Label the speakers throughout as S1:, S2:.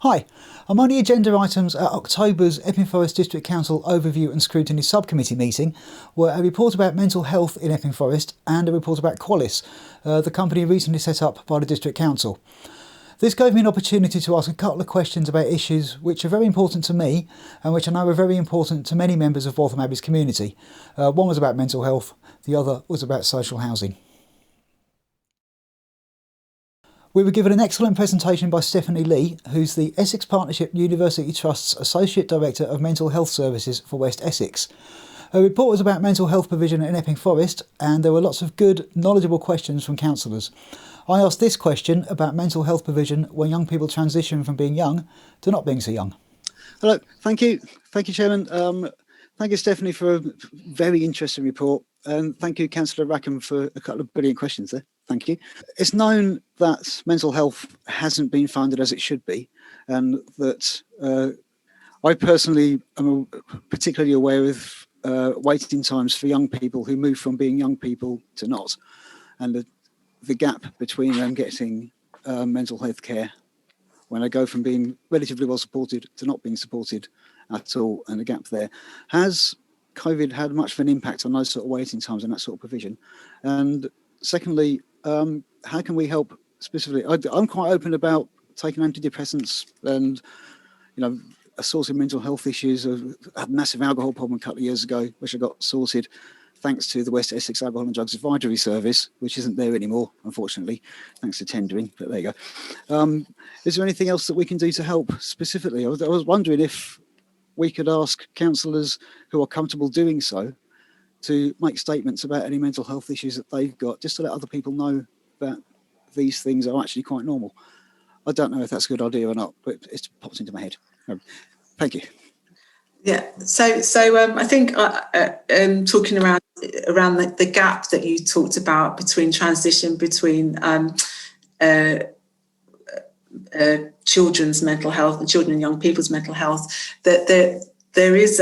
S1: Hi, I'm on the agenda items at October's Epping Forest District Council Overview and Scrutiny Subcommittee meeting were a report about mental health in Epping Forest and a report about Qualis, the company recently set up by the District Council. This gave me an opportunity to ask a couple of questions about issues which are very important to me and which I know are very important to many members of Waltham Abbey's community. One was about mental health, the other was about social housing. We were given an excellent presentation by Stephanie Lee, who's the Essex Partnership University Trust's Associate Director of Mental Health Services for West Essex. Her report was about mental health provision in Epping Forest, and there were lots of good, knowledgeable questions from councillors. I asked this question about mental health provision when young people transition from being young to not being so young.
S2: Hello, thank you. Thank you, Chairman. Thank you, Stephanie, for a very interesting report. And thank you, Councillor Rackham, for a couple of brilliant questions there. Thank you. It's known that mental health hasn't been funded as it should be, and that I personally am particularly aware of waiting times for young people who move from being young people to not, and the gap between them getting mental health care when they go from being relatively well supported to not being supported at all, and the gap there. Has COVID had much of an impact on those sort of waiting times and that sort of provision? And secondly, how can we help specifically? I'm quite open about taking antidepressants, and a source of mental health issues. I had a massive alcohol problem a couple of years ago, which I got sorted thanks to the West Essex Alcohol and Drugs Advisory Service, which isn't there anymore, unfortunately, thanks to tendering, but there you go. Is there anything else that we can do to help specifically? I was wondering if we could ask councillors who are comfortable doing so to make statements about any mental health issues that they've got, just to let other people know that these things are actually quite normal. I don't know if that's a good idea or not, but it's popped into my head. Thank you.
S3: Yeah, so I think talking around the gap that you talked about between transition between children's mental health and children and young people's mental health, that there is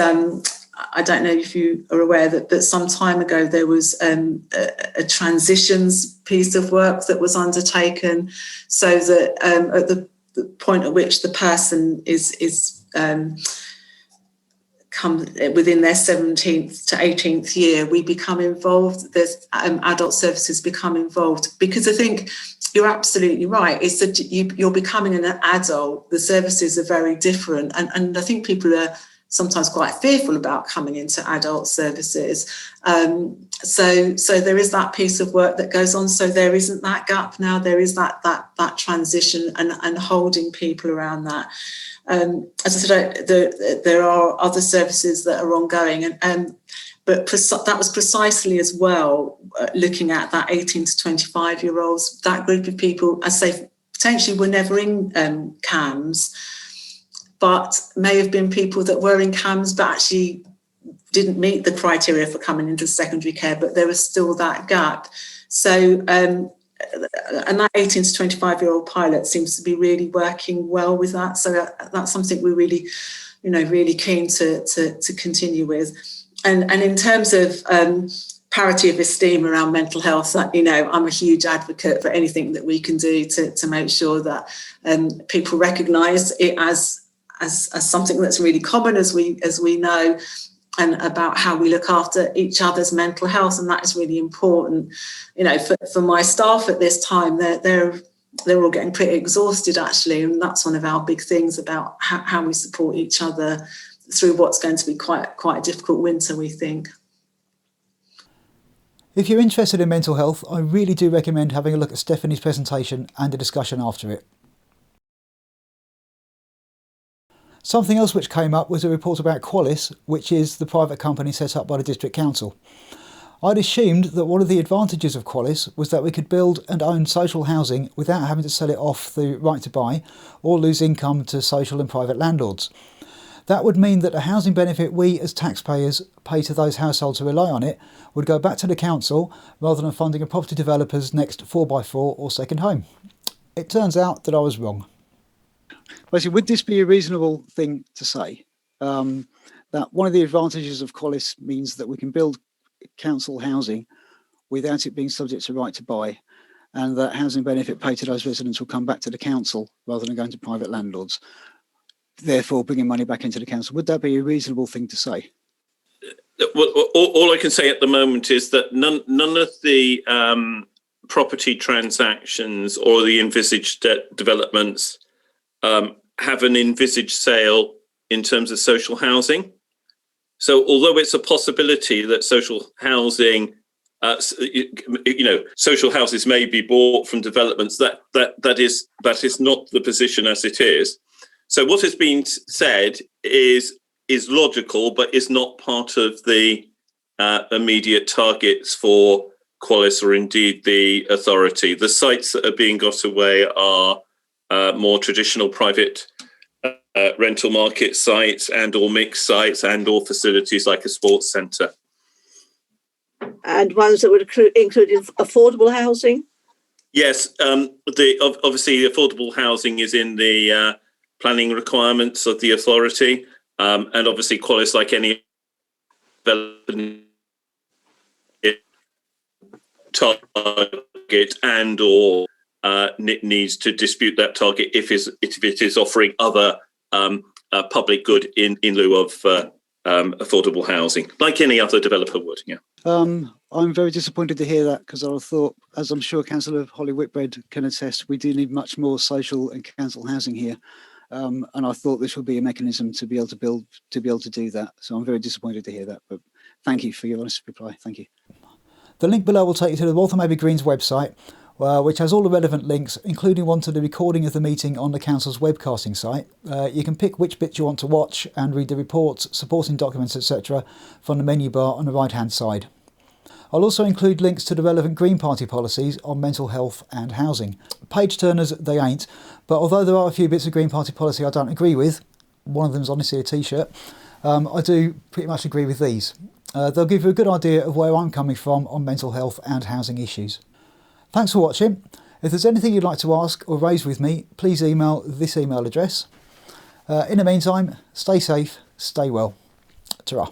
S3: I don't know if you are aware that some time ago there was a transitions piece of work that was undertaken, so that at the point at which the person is come within their 17th to 18th year, we become involved. There's adult services become involved, because I think you're absolutely right. It's that you're becoming an adult. The services are very different, and I think people are sometimes quite fearful about coming into adult services. So there is that piece of work that goes on. So there isn't that gap now. There is that transition and holding people around that. As I said, there are other services that are ongoing, but that was precisely as well looking at that 18 to 25-year-olds, that group of people, I say, potentially were never in CAMS, but may have been people that were in CAMS but actually didn't meet the criteria for coming into secondary care, but there was still that gap. So, and that 18 to 25-year-old pilot seems to be really working well with that. So that's something we're really, really keen to continue with. And in terms of parity of esteem around mental health, I'm a huge advocate for anything that we can do to make sure that people recognise it as something that's really common, as we know, and about how we look after each other's mental health. And that is really important. For my staff at this time, they're all getting pretty exhausted, actually, and that's one of our big things about how we support each other through what's going to be quite a difficult winter, we think.
S1: If you're interested in mental health, I really do recommend having a look at Stephanie's presentation and a discussion after it. Something else which came up was a report about Qualis, which is the private company set up by the District Council. I'd assumed that one of the advantages of Qualis was that we could build and own social housing without having to sell it off through right to buy or lose income to social and private landlords. That would mean that the housing benefit we as taxpayers pay to those households who rely on it would go back to the council rather than funding a property developer's next 4x4 or second home. It turns out that I was wrong.
S2: Basically, would this be a reasonable thing to say? That one of the advantages of Qualis means that we can build council housing without it being subject to right to buy, and that housing benefit paid to those residents will come back to the council rather than going to private landlords. therefore bringing money back into the council. Would that be a reasonable thing to say?
S4: Well, all I can say at the moment is that none of the property transactions or the envisaged developments have an envisaged sale in terms of social housing. So although it's a possibility that social housing, social houses may be bought from developments, that is not the position as it is. So what has been said is logical, but is not part of the immediate targets for Qualis or indeed the authority. The sites that are being got away are more traditional private rental market sites and or mixed sites and or facilities like a sports centre.
S5: And ones that would include affordable housing?
S4: Yes, obviously affordable housing is in the planning requirements of the authority, and obviously Qualis, like any development, target and or needs to dispute that target if it is offering other public good in lieu of affordable housing, like any other developer would. Yeah.
S2: I'm very disappointed to hear that, because I thought, as I'm sure Councillor Holly Whitbread can attest, we do need much more social and council housing here. And I thought this would be a mechanism to be able to do that. So I'm very disappointed to hear that. But thank you for your honest reply. Thank you.
S1: The link below will take you to the Waltham Abbey Greens website, which has all the relevant links, including one to the recording of the meeting on the council's webcasting site. You can pick which bits you want to watch and read the reports, supporting documents, etc. from the menu bar on the right hand side. I'll also include links to the relevant Green Party policies on mental health and housing. Page turners they ain't, but although there are a few bits of Green Party policy I don't agree with, one of them is honestly a t-shirt, I do pretty much agree with these. They'll give you a good idea of where I'm coming from on mental health and housing issues. Thanks for watching. If there's anything you'd like to ask or raise with me, please email this email address. In the meantime, stay safe, stay well. Ta-ra.